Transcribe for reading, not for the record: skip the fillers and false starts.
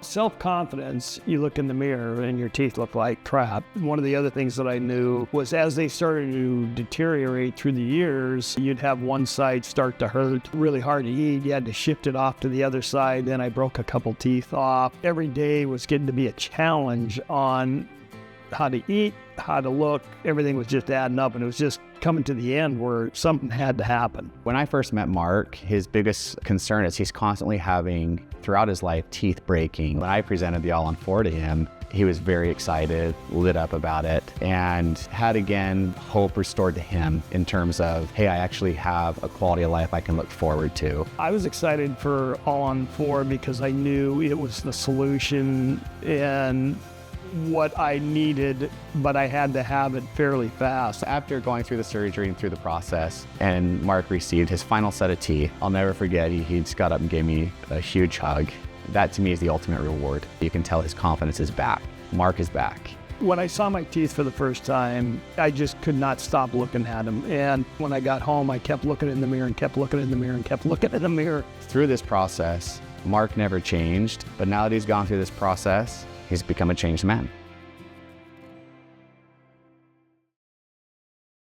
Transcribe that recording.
Self-confidence, you look in the mirror and your teeth look like crap. One of the other things that I knew was as they started to deteriorate through the years, you'd have one side start to hurt really hard to eat. You had to shift it off to the other side. Then I broke a couple teeth off. Every day was getting to be a challenge on how to eat, how to look. Everything was just adding up, and it was just coming to the end where something had to happen. When I first met Mark, his biggest concern is he's constantly having, throughout his life, teeth breaking. When I presented the All-on-4 to him, he was very excited, lit up about it, and had again hope restored to him in terms of, hey, I actually have a quality of life I can look forward to. I was excited for All-on-4 because I knew it was the solution and what I needed, but I had to have it fairly fast. After going through the surgery and through the process, and Mark received his final set of teeth, I'll never forget, he just got up and gave me a huge hug. That to me is the ultimate reward. You can tell his confidence is back. Mark is back. When I saw my teeth for the first time, I just could not stop looking at them. And when I got home, I kept looking in the mirror and kept looking in the mirror and kept looking in the mirror. Through this process, Mark never changed, but now that he's gone through this process, he's become a changed man.